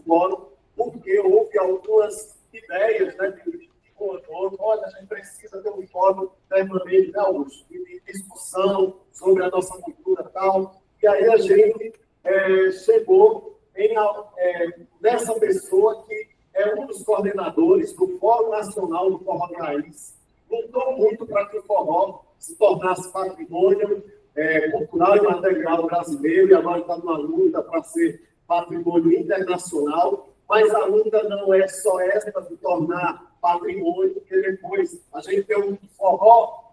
fórum, porque houve algumas ideias, né, de olha, a gente precisa ter um fórum permanente, né, Augusto, de discussão sobre a nossa cultura e tal. E aí a gente chegou nessa pessoa que é um dos coordenadores do Fórum Nacional do Forró de Raiz, lutou muito para que o forró se tornasse patrimônio cultural e material brasileiro, e agora está numa luta para ser patrimônio internacional, mas a luta não é só essa de tornar patrimônio, porque depois a gente tem um forró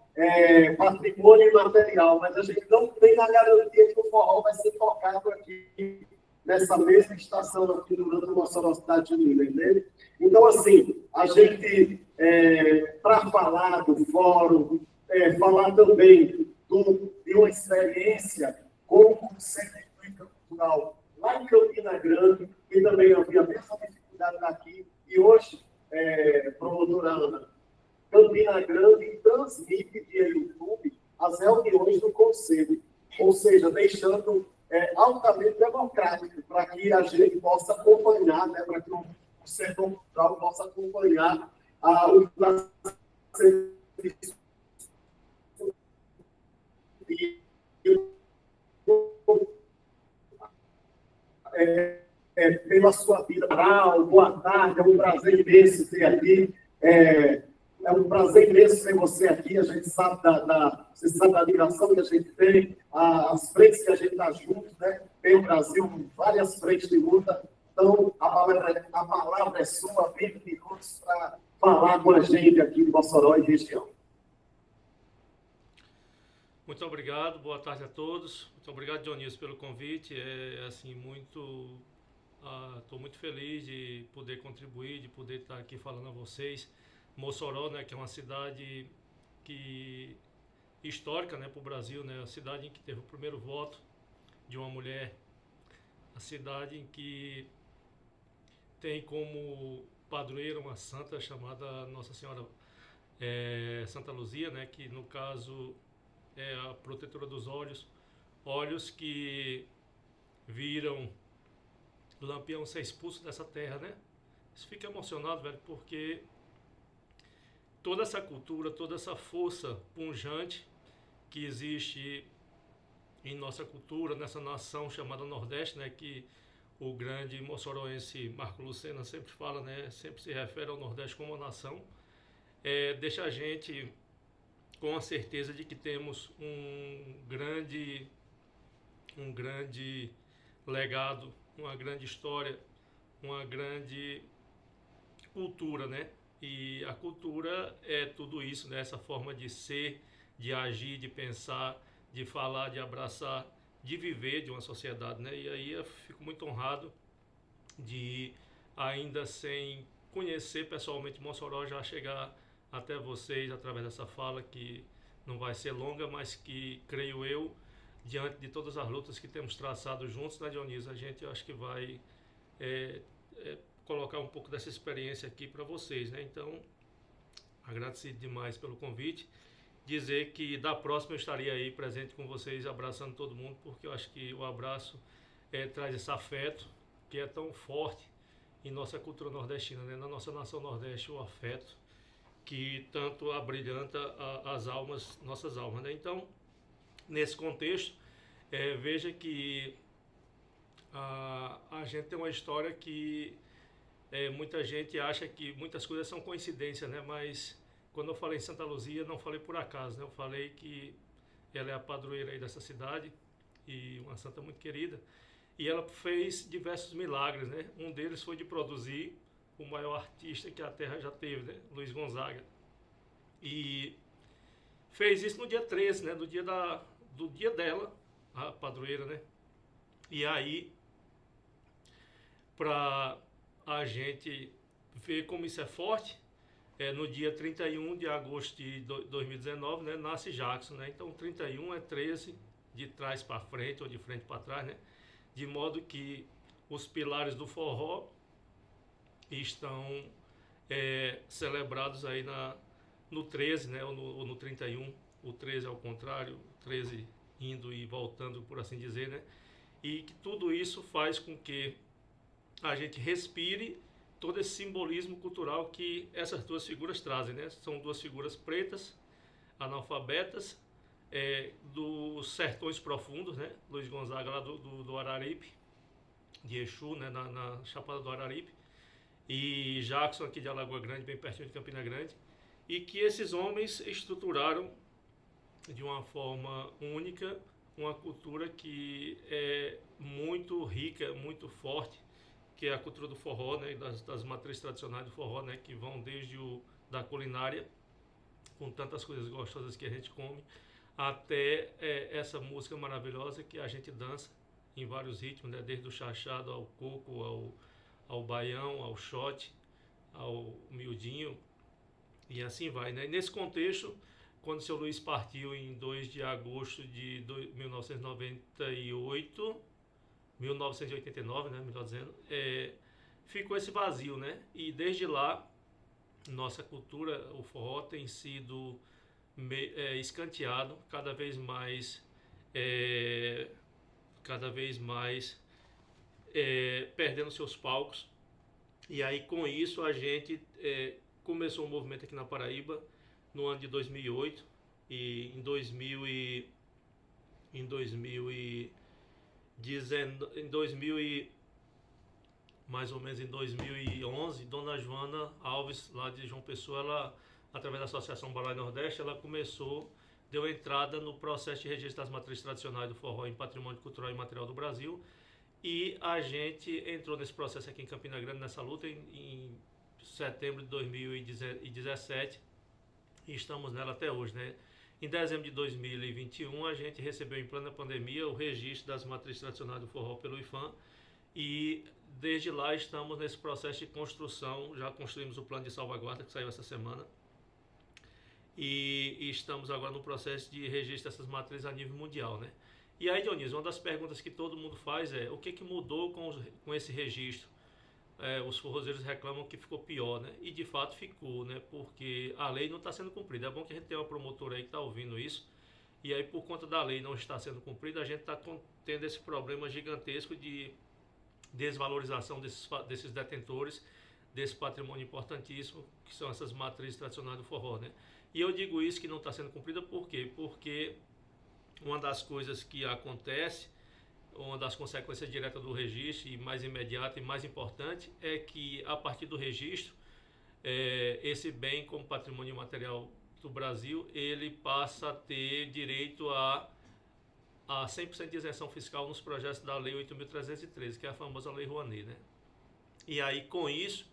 patrimônio imaterial, mas a gente não tem a garantia que o forró vai ser tocado aqui, nessa mesma estação aqui no Grande Mossoró, cidade de Minas, entendeu? Então, assim, a gente, para falar do fórum, falar também de uma experiência como o Centro Cultural lá em Campina Grande, que também havia a mesma dificuldade daqui, e hoje, promotora Ana, Campina Grande transmite via YouTube as reuniões do Conselho, ou seja, deixando altamente democrático, para que a gente possa acompanhar, né, para que o setor cultural possa acompanhar o serviço pela sua vida. Boa tarde, é um prazer imenso ter aqui. É um prazer imenso ter você aqui. A gente sabe você sabe da ligação que a gente tem, as frentes que a gente está junto, né? Tem o Brasil, várias frentes de luta. Então, a palavra é sua, 20 minutos para falar com a gente aqui em Mossoró e região. Muito obrigado, boa tarde a todos. Muito obrigado, Dionísio, pelo convite. Estou muito feliz de poder contribuir, de poder estar aqui falando a vocês. Mossoró, né, que é uma cidade histórica, né, para o Brasil, né, a cidade em que teve o primeiro voto de uma mulher, a cidade em que tem como padroeira uma santa chamada Nossa Senhora Santa Luzia, né, que no caso é a protetora dos olhos, olhos que viram Lampião ser expulso dessa terra, né? Isso fica emocionado, velho, porque toda essa cultura, toda essa força pujante que existe em nossa cultura, nessa nação chamada Nordeste, né? Que o grande moçoroense Marco Lucena sempre fala, né? Sempre se refere ao Nordeste como uma nação. Deixa a gente com a certeza de que temos um grande legado, uma grande história, uma grande cultura, né? E a cultura é tudo isso, né? Essa forma de ser, de agir, de pensar, de falar, de abraçar, de viver de uma sociedade, né? E aí eu fico muito honrado de, ainda sem conhecer pessoalmente Mossoró, já chegar até vocês através dessa fala que não vai ser longa, mas que, creio eu, diante de todas as lutas que temos traçado juntos, né, Dionísio, a gente, eu acho que vai colocar um pouco dessa experiência aqui para vocês, né? Então, agradecido demais pelo convite, dizer que da próxima eu estaria aí presente com vocês, abraçando todo mundo, porque eu acho que o abraço traz esse afeto que é tão forte em nossa cultura nordestina, né? Na nossa nação Nordeste, o afeto que tanto abrilhanta as almas, nossas almas, né? Então, nesse contexto, veja que a gente tem uma história que muita gente acha que muitas coisas são coincidência, né? Mas quando eu falei em Santa Luzia, não falei por acaso, né? Eu falei que ela é a padroeira aí dessa cidade e uma santa muito querida. E ela fez diversos milagres, né? Um deles foi de produzir o maior artista que a Terra já teve, né? Luiz Gonzaga. E fez isso no dia 13, né? Do dia dela, a padroeira, né? E aí, para a gente ver como isso é forte, no dia 31 de agosto de 2019, né? Nasce Jackson, né? Então 31 é 13 de trás para frente ou de frente para trás, né? De modo que os pilares do forró estão celebrados aí no 13, né? Ou no 31. O 13 ao contrário, o 13 indo e voltando, por assim dizer, né? E que tudo isso faz com que a gente respire todo esse simbolismo cultural que essas duas figuras trazem, né? São duas figuras pretas, analfabetas, dos sertões profundos, né? Luiz Gonzaga lá do Araripe, de Exu, né? na Chapada do Araripe, e Jackson aqui de Alagoa Grande, bem pertinho de Campina Grande, e que esses homens estruturaram de uma forma única uma cultura que é muito rica, muito forte, que é a cultura do forró, né, das matrizes tradicionais do forró, né, que vão desde da culinária, com tantas coisas gostosas que a gente come, até essa música maravilhosa que a gente dança em vários ritmos, né, desde o chachado ao coco, ao baião, ao shot, ao miudinho, e assim vai, né? E nesse contexto, quando o seu Luiz partiu em 2 de agosto de 1989, né, melhor dizendo, ficou esse vazio, né? E desde lá, nossa cultura, o forró, tem sido escanteado cada vez mais, perdendo seus palcos. E aí, com isso, a gente começou um movimento aqui na Paraíba no ano de 2008, e em 2011, Dona Joana Alves, lá de João Pessoa, ela, através da Associação Balai Nordeste, ela deu entrada no processo de registro das matrizes tradicionais do forró em Patrimônio Cultural e Material do Brasil, e a gente entrou nesse processo aqui em Campina Grande, nessa luta, em setembro de 2017, e estamos nela até hoje, né? Em dezembro de 2021, a gente recebeu, em plena pandemia, o registro das matrizes tradicionais do forró pelo IFAM, e desde lá estamos nesse processo de construção. Já construímos o plano de salvaguarda, que saiu essa semana, e estamos agora no processo de registro dessas matrizes a nível mundial, né? E aí, Dionísio, uma das perguntas que todo mundo faz é: o que mudou com esse registro? Os forrozeiros reclamam que ficou pior, né? E de fato ficou, né? Porque a lei não está sendo cumprida. É bom que a gente tenha uma promotora aí que está ouvindo isso, e aí, por conta da lei não estar sendo cumprida, a gente está tendo esse problema gigantesco de desvalorização desses detentores desse patrimônio importantíssimo, que são essas matrizes tradicionais do forró, né? E eu digo isso, que não está sendo cumprida, por quê? Porque uma das coisas que acontece, uma das consequências diretas do registro, e mais imediata e mais importante, é que a partir do registro, esse bem como patrimônio material do Brasil, ele passa a ter direito a 100% de isenção fiscal nos projetos da Lei 8.313, que é a famosa Lei Rouanet, né? E aí, com isso,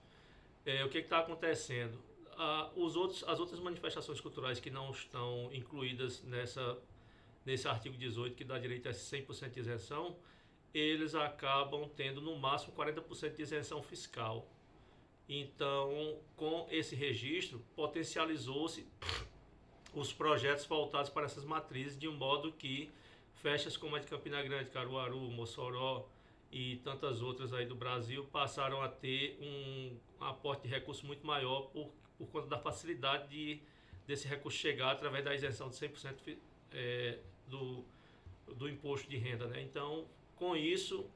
o que está acontecendo? As outras manifestações culturais que não estão incluídas nesse artigo 18, que dá direito a 100% de isenção, eles acabam tendo no máximo 40% de isenção fiscal. Então, com esse registro, potencializou-se os projetos voltados para essas matrizes, de um modo que festas como a de Campina Grande, Caruaru, Mossoró e tantas outras aí do Brasil passaram a ter um aporte de recursos muito maior por conta da facilidade desse recurso chegar através da isenção de 100% do imposto de renda, né? Então, com isso,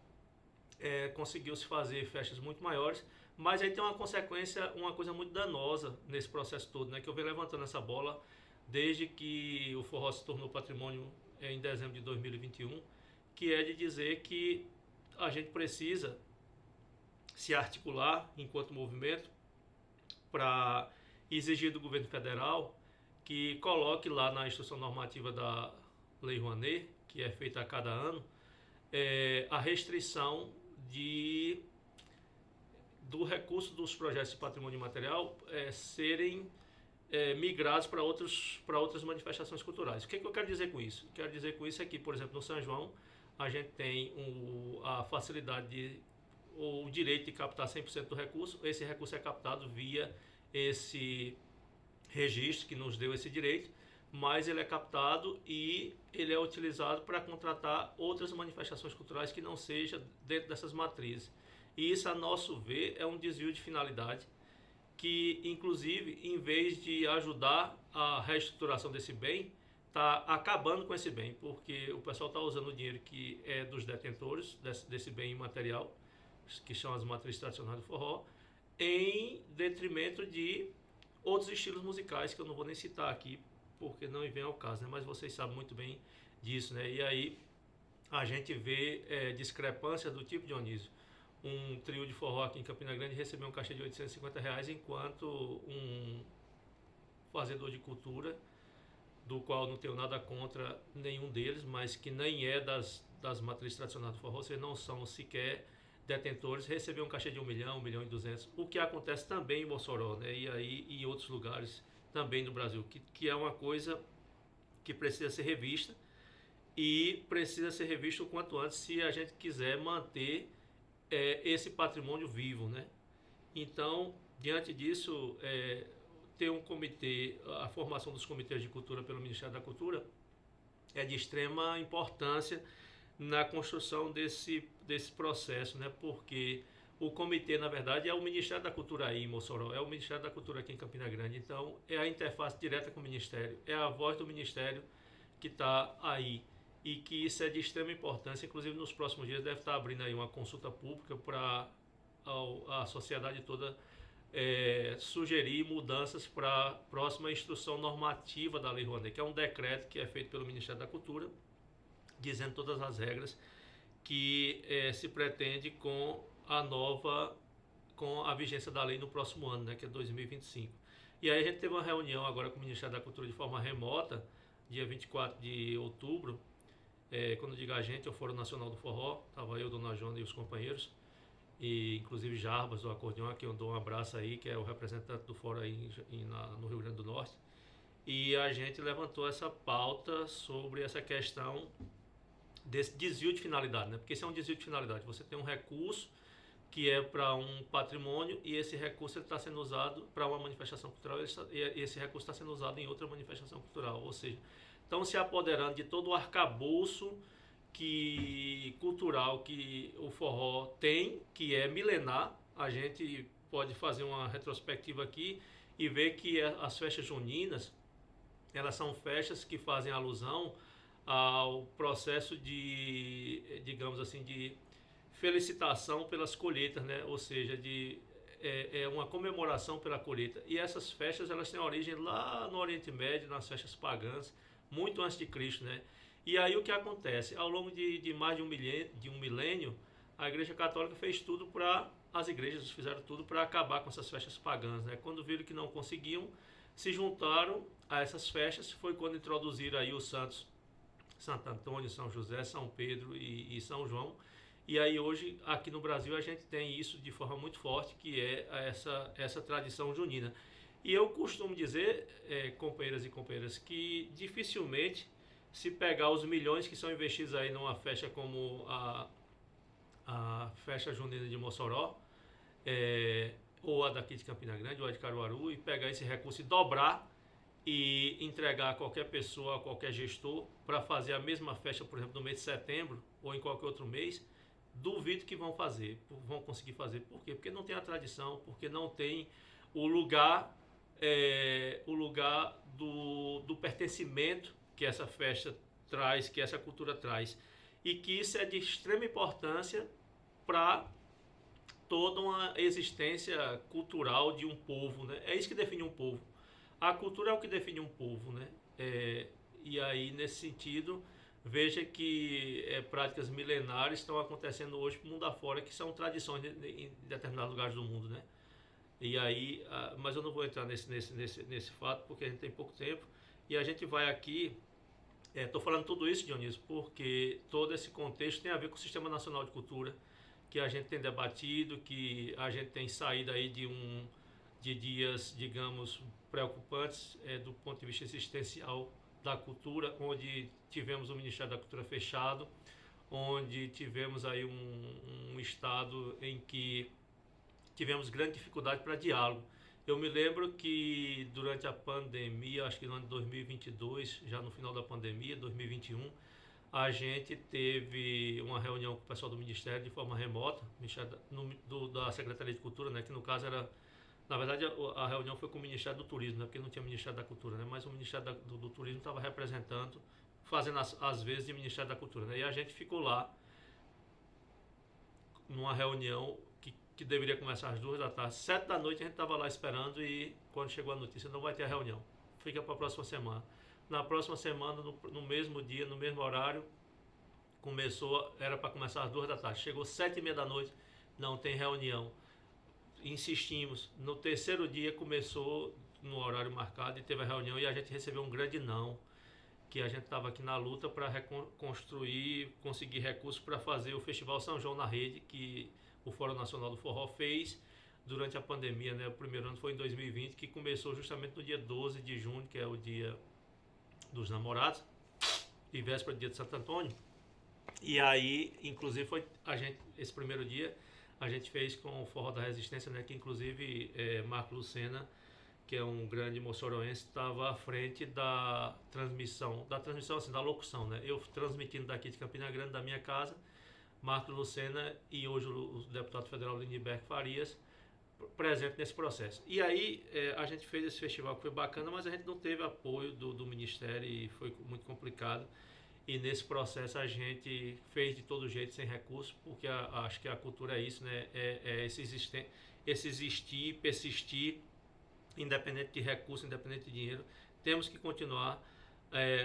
conseguiu-se fazer festas muito maiores, mas aí tem uma consequência, uma coisa muito danosa nesse processo todo, né? Que eu venho levantando essa bola desde que o forró se tornou patrimônio em dezembro de 2021, que é de dizer que a gente precisa se articular enquanto movimento para exigir do governo federal que coloque lá na instrução normativa da Lei Rouanet, que é feita a cada ano, a restrição do recurso dos projetos de patrimônio material serem migrados para outras manifestações culturais. O que eu quero dizer com isso? Quero dizer com isso é que, por exemplo, no São João, a gente tem a facilidade, o direito de captar 100% do recurso. Esse recurso é captado via esse registro que nos deu esse direito, mas ele é captado e ele é utilizado para contratar outras manifestações culturais que não sejam dentro dessas matrizes. E isso, a nosso ver, é um desvio de finalidade, que, inclusive, em vez de ajudar a reestruturação desse bem, está acabando com esse bem, porque o pessoal está usando o dinheiro que é dos detentores desse bem imaterial que são as matrizes tradicionais do forró, em detrimento de outros estilos musicais que eu não vou nem citar aqui, porque não vem ao caso, né? Mas vocês sabem muito bem disso, né? E aí a gente vê discrepância do tipo, Dionísio. Um trio de forró aqui em Campina Grande recebeu um cachê de R$ 850, enquanto um fazedor de cultura, do qual não tenho nada contra nenhum deles, mas que nem é das matrizes tradicionais do forró, vocês não são sequer detentores, recebeu um cachê de 1 milhão, 1 milhão e 200, o que acontece também em Mossoró, né? E aí em outros lugares também no Brasil, que é uma coisa que precisa ser revista, e precisa ser revista o quanto antes se a gente quiser manter esse patrimônio vivo, né? Então, diante disso, ter um comitê, a formação dos comitês de cultura pelo Ministério da Cultura é de extrema importância na construção desse processo, né? Porque o comitê, na verdade, é o Ministério da Cultura aí em Mossoró, é o Ministério da Cultura aqui em Campina Grande. Então, é a interface direta com o Ministério, é a voz do Ministério que está aí. E que isso é de extrema importância, inclusive nos próximos dias deve estar abrindo aí uma consulta pública para a sociedade toda sugerir mudanças para a próxima instrução normativa da Lei Rouanet, que é um decreto que é feito pelo Ministério da Cultura, dizendo todas as regras que se pretende com a vigência da lei no próximo ano, né, que é 2025. E aí a gente teve uma reunião agora com o Ministério da Cultura de forma remota, dia 24 de outubro, quando eu digo a gente, é o Fórum Nacional do Forró, estava eu, Dona Jona e os companheiros, e inclusive Jarbas do Acordeão, que eu dou um abraço aí, que é o representante do Fórum aí no Rio Grande do Norte, e a gente levantou essa pauta sobre essa questão desse desvio de finalidade, né? Porque isso é um desvio de finalidade, você tem um recurso que é para um patrimônio e esse recurso está sendo usado para uma manifestação cultural e esse recurso está sendo usado em outra manifestação cultural, ou seja, estão se apoderando de todo o arcabouço cultural que o forró tem, que é milenar. A gente pode fazer uma retrospectiva aqui e ver que as festas juninas, elas são festas que fazem alusão ao processo de, digamos assim, de felicitação pelas colheitas, né? Ou seja, é uma comemoração pela colheita. E essas festas, elas têm origem lá no Oriente Médio, nas festas pagãs, muito antes de Cristo, né? E aí o que acontece? Ao longo de mais de um milênio, a Igreja Católica fez tudo as igrejas fizeram tudo para acabar com essas festas pagãs, né? Quando viram que não conseguiam, se juntaram a essas festas, foi quando introduziram aí os santos, Santo Antônio, São José, São Pedro e São João. E aí hoje, aqui no Brasil, a gente tem isso de forma muito forte, que é essa tradição junina. E eu costumo dizer, companheiras e companheiras, que dificilmente se pegar os milhões que são investidos aí numa festa como a festa junina de Mossoró, ou a daqui de Campina Grande, ou a de Caruaru, e pegar esse recurso e dobrar e entregar a qualquer pessoa, a qualquer gestor, para fazer a mesma festa, por exemplo, no mês de setembro, ou em qualquer outro mês, duvido que vão conseguir fazer. Por quê? Porque não tem a tradição, porque não tem o lugar do pertencimento que essa festa traz, que essa cultura traz, e que isso é de extrema importância para toda uma existência cultural de um povo, né? É isso que define um povo. A cultura é o que define um povo, né? E aí, nesse sentido, veja que práticas milenares estão acontecendo hoje para o mundo afora, que são tradições em determinados lugares do mundo, né? E aí, mas eu não vou entrar nesse fato, porque a gente tem pouco tempo, e a gente vai aqui. Estou falando tudo isso, Dionísio, porque todo esse contexto tem a ver com o Sistema Nacional de Cultura, que a gente tem debatido, que a gente tem saído aí de dias, digamos, preocupantes do ponto de vista existencial da cultura, onde tivemos o Ministério da Cultura fechado, onde tivemos aí um estado em que tivemos grande dificuldade para diálogo. Eu me lembro que durante a pandemia, acho que no ano de 2022, já no final da pandemia, 2021, a gente teve uma reunião com o pessoal do Ministério de forma remota, da Secretaria de Cultura, né, que no caso era, na verdade a reunião foi com o Ministério do Turismo, né, porque não tinha Ministério da Cultura, né, mas o Ministério do Turismo estava representando, fazendo as vezes de Ministério da Cultura, né, e a gente ficou lá numa reunião que deveria começar às 2 da tarde. 7 da noite a gente estava lá esperando e quando chegou a notícia, não vai ter a reunião. Fica para a próxima semana. Na próxima semana, no mesmo dia, no mesmo horário, era para começar às 2 da tarde. Chegou 7h30 da noite, não tem reunião. Insistimos. No terceiro dia começou no horário marcado e teve a reunião e a gente recebeu um grande não, que a gente estava aqui na luta para reconstruir, conseguir recursos para fazer o Festival São João na Rede, que o Fórum Nacional do Forró fez durante a pandemia, né? O primeiro ano foi em 2020, que começou justamente no dia 12 de junho, que é o dia dos namorados, e véspera do dia de Santo Antônio. E aí, inclusive, esse primeiro dia, a gente fez com o Forró da Resistência, né? Que inclusive Marco Lucena, que é um grande moçoroense, estava à frente da transmissão assim, da locução, né? Eu transmitindo daqui de Campina Grande, da minha casa, Marco Lucena e hoje o deputado federal Lindbergh Farias, presente nesse processo. E aí a gente fez esse festival que foi bacana, mas a gente não teve apoio do Ministério e foi muito complicado. E nesse processo a gente fez de todo jeito, sem recurso, porque acho que a cultura é isso, né? Esse existir, persistir, independente de recurso, independente de dinheiro. Temos que continuar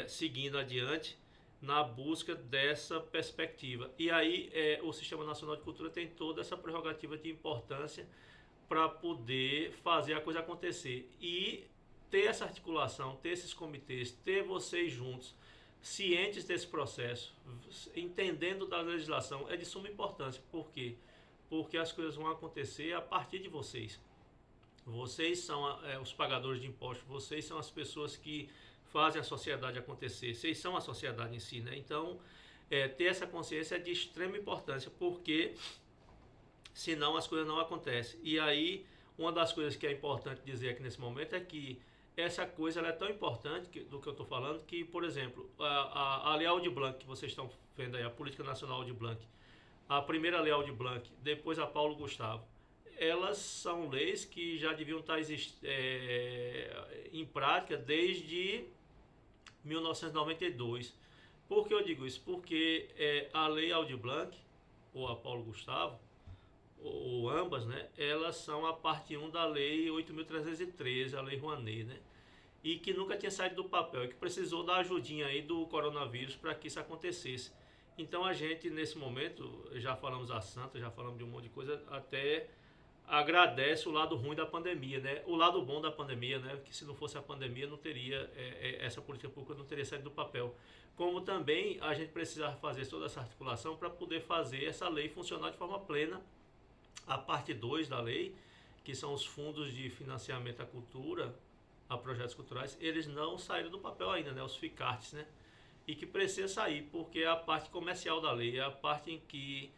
seguindo adiante na busca dessa perspectiva. E aí o Sistema Nacional de Cultura tem toda essa prerrogativa de importância para poder fazer a coisa acontecer. E ter essa articulação, ter esses comitês, ter vocês juntos, cientes desse processo, entendendo da legislação, é de suma importância. Por quê? Porque as coisas vão acontecer a partir de vocês. Vocês são os pagadores de impostos, vocês são as pessoas que fazem a sociedade acontecer, vocês são a sociedade em si, né? Então, ter essa consciência é de extrema importância, porque senão as coisas não acontecem. E aí, uma das coisas que é importante dizer aqui nesse momento é que essa coisa ela é tão importante do que eu estou falando, que, por exemplo, a Lei Aldir Blanc, que vocês estão vendo aí, a Política Nacional Aldir Blanc, a primeira Lei Aldir Blanc, depois a Paulo Gustavo, elas são leis que já deviam estar em prática desde 1992. Por que eu digo isso? Porque a Lei Aldir Blanc, ou a Paulo Gustavo, ou ambas, né, elas são a parte 1 da Lei 8.313, a Lei Rouanet, né, e que nunca tinha saído do papel, e que precisou da ajudinha aí do coronavírus para que isso acontecesse. Então a gente, nesse momento, já falamos a santa, já falamos de um monte de coisa, até agradece o lado ruim da pandemia, né? O lado bom da pandemia, né? Que se não fosse a pandemia, não teria essa política pública não teria saído do papel. Como também a gente precisava fazer toda essa articulação para poder fazer essa lei funcionar de forma plena. A parte 2 da lei, que são os fundos de financiamento à cultura, a projetos culturais, eles não saíram do papel ainda, né? Os FICARTs, né? E que precisa sair, porque é a parte comercial da lei, é a parte em que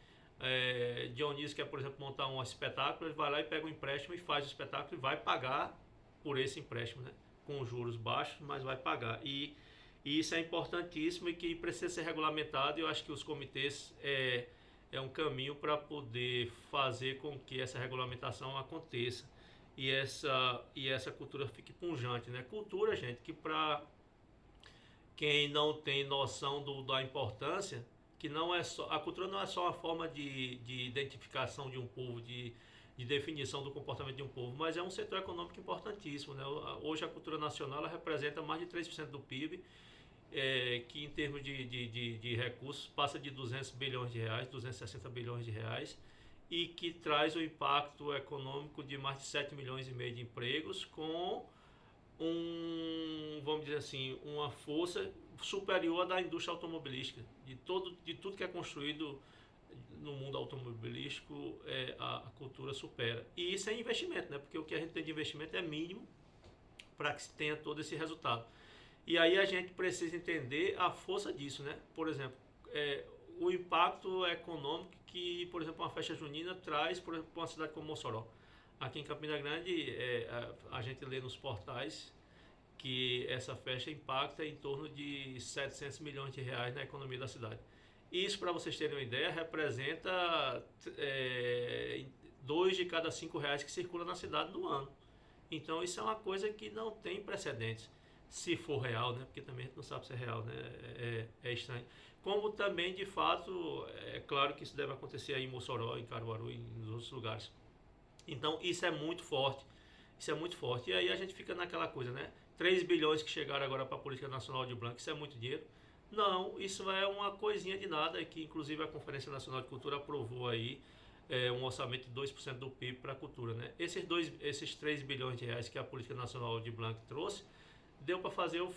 Dionísio quer, por exemplo, montar um espetáculo, ele vai lá e pega um empréstimo e faz o espetáculo e vai pagar por esse empréstimo, né? Com juros baixos, mas vai pagar. E isso é importantíssimo e que precisa ser regulamentado. E eu acho que os comitês é um caminho para poder fazer com que essa regulamentação aconteça e essa cultura fique pujante, né? Cultura, gente, que para quem não tem noção da importância, que não é só, a cultura não é só uma forma de identificação de um povo, de definição do comportamento de um povo, mas é um setor econômico importantíssimo, né? Hoje a cultura nacional ela representa mais de 3% do PIB, que em termos de recursos passa de 200 bilhões de reais, 260 bilhões de reais, e que traz o impacto econômico de mais de 7 milhões e meio de empregos, com vamos dizer assim, uma força superior à da indústria automobilística, de tudo que é construído no mundo automobilístico, a cultura supera. E isso é investimento, né? Porque o que a gente tem de investimento é mínimo para que se tenha todo esse resultado. E aí a gente precisa entender a força disso, né? Por exemplo, o impacto econômico que, por exemplo, uma festa junina traz, por exemplo, para uma cidade como Mossoró. Aqui em Campina Grande, a gente lê nos portais que essa festa impacta em torno de 700 milhões de reais na economia da cidade. Isso, para vocês terem uma ideia, representa 2 de cada 5 reais que circula na cidade no ano. Então isso é uma coisa que não tem precedentes, se for real, né? Porque também a gente não sabe se é real, né? É estranho. como também, de fato, é claro que isso deve acontecer aí em Mossoró, em Caruaru e nos outros lugares. Então, isso é muito forte. Isso é muito forte. E aí a gente fica naquela coisa, né? 3 bilhões que chegaram agora para a Política Nacional de Blanc, isso é muito dinheiro? Não, isso é uma coisinha de nada, que inclusive a Conferência Nacional de Cultura aprovou aí um orçamento de 2% do PIB para a cultura, né? Esses 3 bilhões de reais que a Política Nacional de Blanc trouxe, deu para fazer o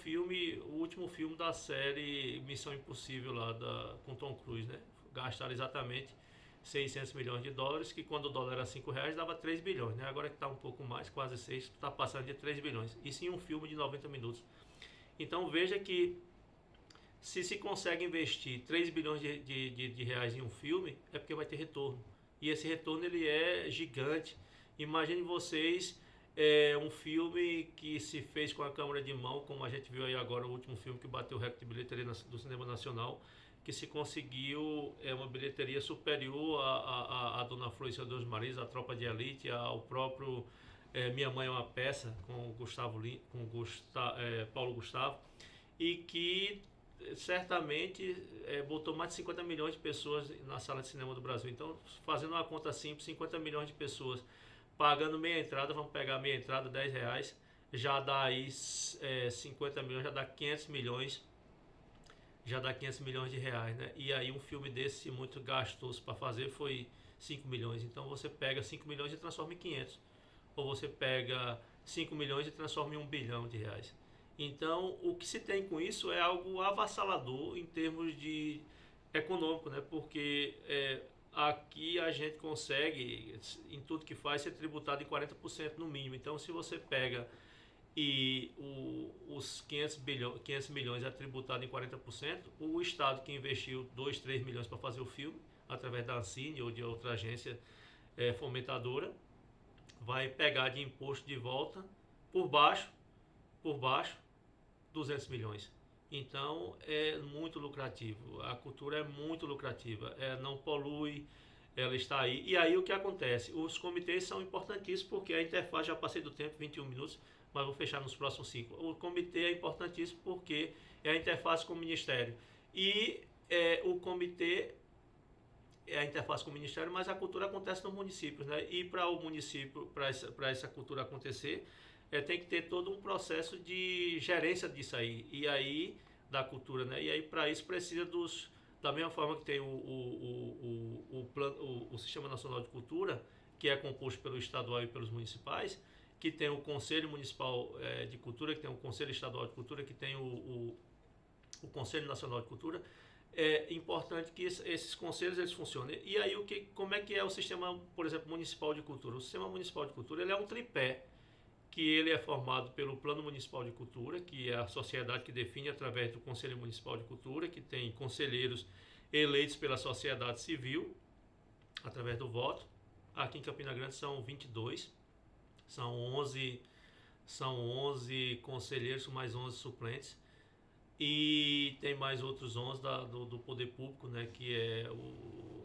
último filme da série Missão Impossível lá com Tom Cruise, né? Gastaram exatamente 600 milhões de dólares, que quando o dólar era 5 reais dava 3 bilhões, né? Agora que está um pouco mais, quase 6, está passando de 3 bilhões. Isso em um filme de 90 minutos. Então veja que se consegue investir 3 bilhões de reais em um filme, é porque vai ter retorno. E esse retorno ele é gigante. Imagine vocês um filme que se fez com a câmera de mão, como a gente viu aí agora, o último filme que bateu o recorde de bilheteria do cinema nacional, que se conseguiu uma bilheteria superior a Dona Flor e seus dois maridos, a Tropa de Elite, ao próprio Minha Mãe é uma Peça, com Paulo Gustavo, e que certamente botou mais de 50 milhões de pessoas na sala de cinema do Brasil. Então, fazendo uma conta simples, 50 milhões de pessoas pagando meia entrada, vamos pegar meia entrada, 10 reais, já dá aí 50 milhões, já dá 500 milhões, de reais, né? E aí um filme desse, muito gastoso para fazer, foi 5 milhões. Então você pega 5 milhões e transforma em 500. Ou você pega 5 milhões e transforma em 1 bilhão de reais. Então, o que se tem com isso é algo avassalador em termos de econômico, né? Porque aqui a gente consegue, em tudo que faz, ser tributado em 40% no mínimo. Então, se você pega e os 500 milhões é tributado em 40%, o Estado que investiu 2, 3 milhões para fazer o filme, através da Ancine ou de outra agência fomentadora, vai pegar de imposto de volta, por baixo, 200 milhões. Então é muito lucrativo, a cultura é muito lucrativa, não polui, ela está aí. E aí o que acontece? Os comitês são importantíssimos, porque a interface, já passei do tempo, 21 minutos, mas vou fechar nos próximos 5. O comitê é importantíssimo porque é a interface com o Ministério. E o comitê é a interface com o Ministério, mas a cultura acontece nos municípios, né? E para o município, para essa cultura acontecer, tem que ter todo um processo de gerência disso aí, e aí da cultura, né? E aí para isso precisa da mesma forma que tem o Sistema Nacional de Cultura, que é composto pelo estadual e pelos municipais, que tem o Conselho Municipal de Cultura, que tem o Conselho Estadual de Cultura, que tem o Conselho Nacional de Cultura. É importante que esses conselhos eles funcionem. E aí como é que é o sistema, por exemplo, municipal de cultura? O sistema municipal de cultura ele é um tripé, que ele é formado pelo Plano Municipal de Cultura, que é a sociedade que define através do Conselho Municipal de Cultura, que tem conselheiros eleitos pela sociedade civil, através do voto. Aqui em Campina Grande são 22, são 11 conselheiros, mais 11 suplentes, e tem mais outros 11 do Poder Público, né, que é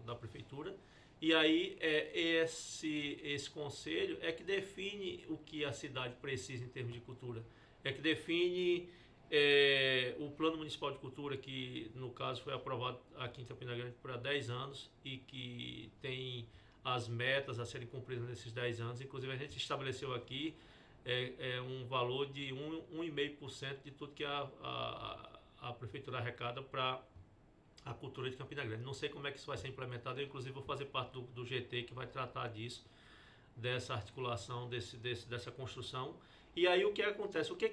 da Prefeitura. E aí esse conselho é que define o que a cidade precisa em termos de cultura. É que define o Plano Municipal de Cultura, que no caso foi aprovado aqui em Campina Grande por 10 anos e que tem as metas a serem cumpridas nesses 10 anos. Inclusive a gente estabeleceu aqui um valor de 1,5% de tudo que a Prefeitura arrecada para a cultura de Campina Grande. Não sei como é que isso vai ser implementado, eu inclusive vou fazer parte do GT que vai tratar disso, dessa articulação, dessa construção. E aí o que acontece? O que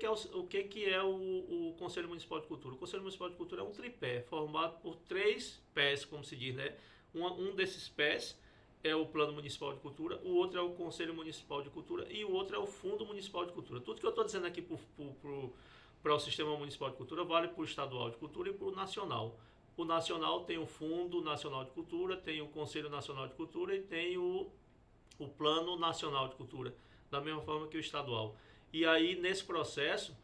é o Conselho Municipal de Cultura? O Conselho Municipal de Cultura é um tripé formado por 3 pés, como se diz, né? Um desses pés é o Plano Municipal de Cultura, o outro é o Conselho Municipal de Cultura e o outro é o Fundo Municipal de Cultura. Tudo que eu estou dizendo aqui para o Sistema Municipal de Cultura vale para o Estadual de Cultura e para o Nacional. O Nacional tem o Fundo Nacional de Cultura, tem o Conselho Nacional de Cultura e tem o Plano Nacional de Cultura, da mesma forma que o Estadual. E aí, nesse processo,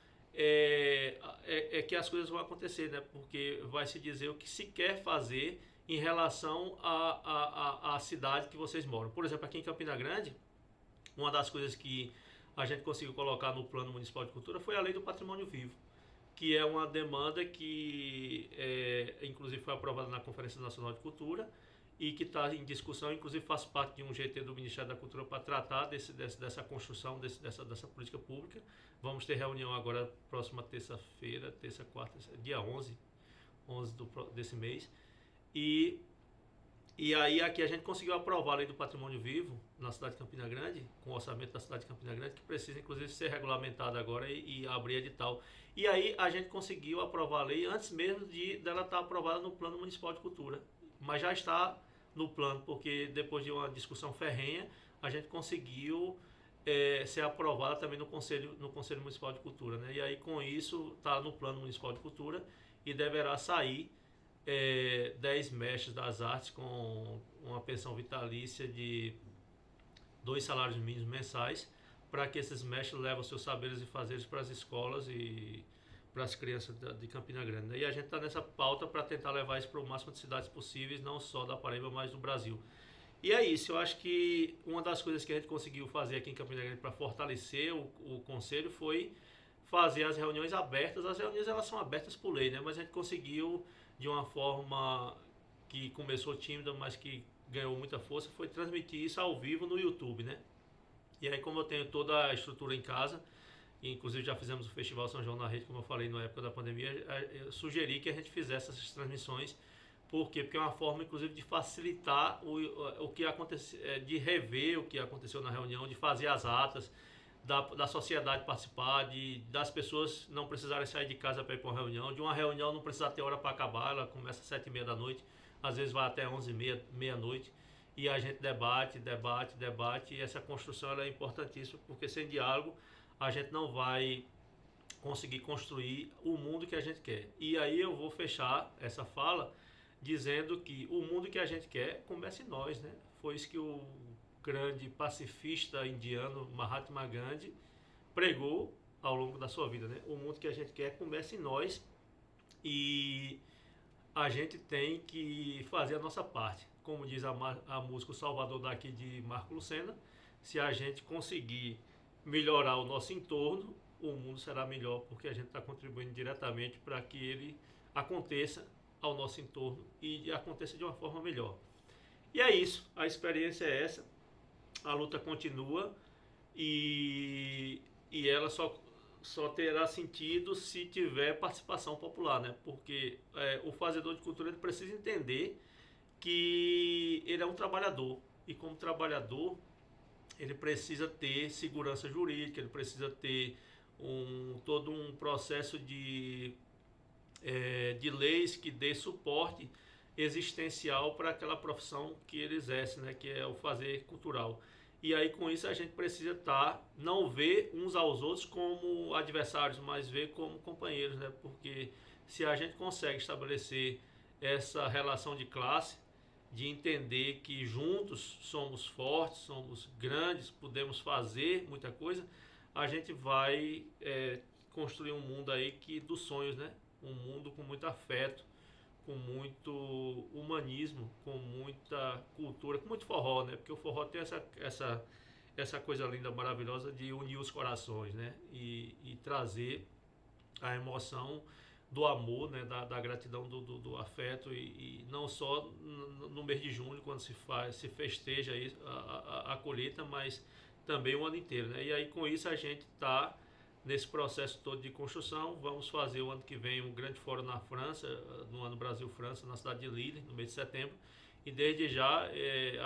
que as coisas vão acontecer, né? Porque vai se dizer o que se quer fazer em relação à cidade que vocês moram. Por exemplo, aqui em Campina Grande, uma das coisas que a gente conseguiu colocar no Plano Municipal de Cultura foi a Lei do Patrimônio Vivo. que é uma demanda que, inclusive, foi aprovada na Conferência Nacional de Cultura e que está em discussão, inclusive faz parte de um GT do Ministério da Cultura para tratar dessa construção, dessa política pública. Vamos ter reunião agora, próxima terça-feira, quarta, dia 11 desse mês. E aí aqui a gente conseguiu aprovar a Lei do Patrimônio Vivo na cidade de Campina Grande, com o orçamento da cidade de Campina Grande, que precisa inclusive ser regulamentada agora e abrir edital. E aí a gente conseguiu aprovar a lei antes mesmo dela estar aprovada no Plano Municipal de Cultura. Mas já está no plano, porque depois de uma discussão ferrenha, a gente conseguiu ser aprovada também no Conselho Municipal de Cultura, né? E aí com isso está no Plano Municipal de Cultura e deverá sair 10 mestres das artes com uma pensão vitalícia de 2 salários mínimos mensais, para que esses mestres levem os seus saberes e fazeres para as escolas e para as crianças de Campina Grande, né? E a gente está nessa pauta para tentar levar isso para o máximo de cidades possíveis, não só da Paraíba, mas do Brasil. E é isso, eu acho que uma das coisas que a gente conseguiu fazer aqui em Campina Grande para fortalecer o conselho foi fazer as reuniões abertas. As reuniões elas são abertas por lei, né? Mas a gente conseguiu de uma forma que começou tímida, mas que ganhou muita força, foi transmitir isso ao vivo no YouTube, né? E aí, como eu tenho toda a estrutura em casa, inclusive já fizemos o Festival São João na Rede, como eu falei na época da pandemia, eu sugeri que a gente fizesse essas transmissões. Por quê? Porque é uma forma, inclusive, de facilitar o que aconteceu, de rever o que aconteceu na reunião, de fazer as atas, da sociedade participar, das pessoas não precisarem sair de casa para ir para uma reunião, de uma reunião não precisar ter hora para acabar, ela começa às 7h30 da noite, às vezes vai até 11h30, meia-noite, e a gente debate, e essa construção ela é importantíssima, porque sem diálogo a gente não vai conseguir construir o mundo que a gente quer. E aí eu vou fechar essa fala dizendo que o mundo que a gente quer começa em nós, né? Foi isso que o grande pacifista indiano Mahatma Gandhi pregou ao longo da sua vida, né? O mundo que a gente quer começa em nós e a gente tem que fazer a nossa parte. Como diz a música O Salvador daqui de Marco Lucena, se a gente conseguir melhorar o nosso entorno, o mundo será melhor, porque a gente está contribuindo diretamente para que ele aconteça ao nosso entorno e aconteça de uma forma melhor. E é isso, a experiência é essa, a luta continua e ela só terá sentido se tiver participação popular, né? Porque o fazedor de cultura ele precisa entender que ele é um trabalhador e como trabalhador ele precisa ter segurança jurídica, ele precisa ter todo um processo de leis que dê suporte existencial para aquela profissão que ele exerce, né, que é o fazer cultural. E aí com isso a gente precisa não ver uns aos outros como adversários, mas ver como companheiros, né? Porque se a gente consegue estabelecer essa relação de classe, de entender que juntos somos fortes, somos grandes, podemos fazer muita coisa, a gente vai construir um mundo aí dos sonhos, né? Um mundo com muito afeto, com muito humanismo, com muita cultura, com muito forró, né? Porque o forró tem essa coisa linda, maravilhosa de unir os corações, né? E trazer a emoção do amor, né? Da gratidão, do afeto e não só no mês de junho, quando se festeja a colheita, mas também o ano inteiro, né? E aí com isso a gente está nesse processo todo de construção. Vamos fazer o ano que vem um grande fórum na França, no ano Brasil-França, na cidade de Lille, no mês de setembro. E desde já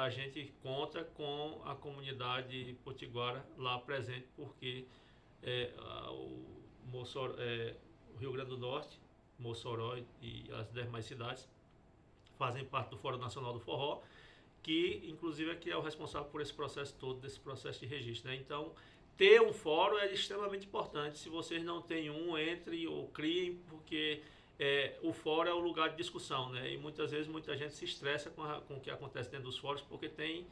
a gente conta com a comunidade potiguara lá presente, porque o Rio Grande do Norte, Mossoró e as demais cidades fazem parte do Fórum Nacional do Forró, que inclusive é o responsável por esse processo todo, desse processo de registro, né? Então, ter um fórum é extremamente importante. Se vocês não têm entre ou criem, porque o fórum é o lugar de discussão, né? E muitas vezes muita gente se estressa com o que acontece dentro dos fóruns, porque tem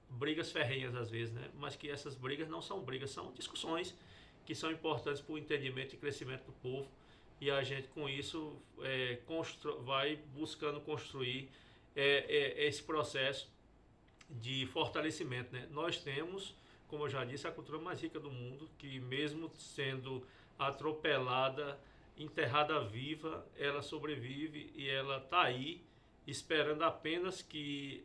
brigas ferrenhas às vezes, né? Mas que essas brigas não são brigas, são discussões que são importantes para o entendimento e crescimento do povo. E a gente com isso vai buscando construir esse processo de fortalecimento, né? Nós temos, como eu já disse, a cultura mais rica do mundo, que mesmo sendo atropelada enterrada viva, ela sobrevive e ela está aí, esperando apenas que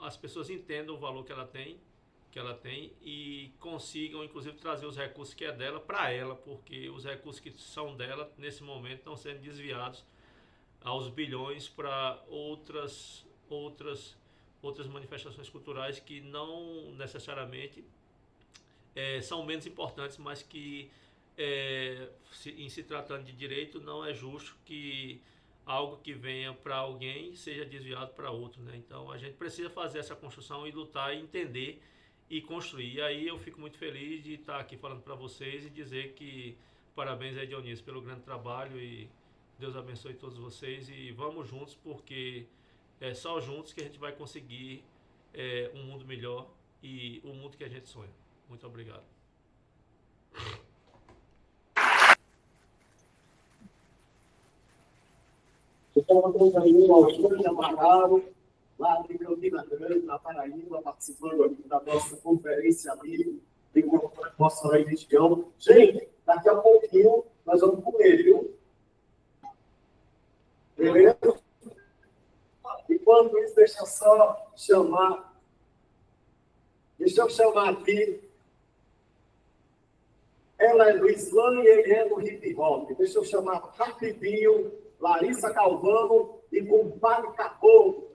as pessoas entendam o valor que ela tem e consigam, inclusive, trazer os recursos que é dela para ela, porque os recursos que são dela, nesse momento, estão sendo desviados aos bilhões para outras manifestações culturais que não necessariamente são menos importantes, mas que, em se tratando de direito, não é justo que algo que venha para alguém seja desviado para outro, né? Então a gente precisa fazer essa construção e lutar e entender e construir. E aí eu fico muito feliz de estar aqui falando para vocês e dizer que parabéns aí, Dionísio, pelo grande trabalho e Deus abençoe todos vocês e vamos juntos, porque é só juntos que a gente vai conseguir um mundo melhor e o mundo que a gente sonha. Muito obrigado. Estamos aí no Alexandre Amaral, lá de Campina Grande, na Paraíba, participando aqui da nossa conferência ali, de nossa região. Gente, daqui a pouquinho nós vamos comer, viu? Beleza? Enquanto isso, deixa eu chamar aqui. Ela é do slam e ele é do hip hop. Deixa eu chamar rapidinho Larissa Calvano e Compadre Caboclo.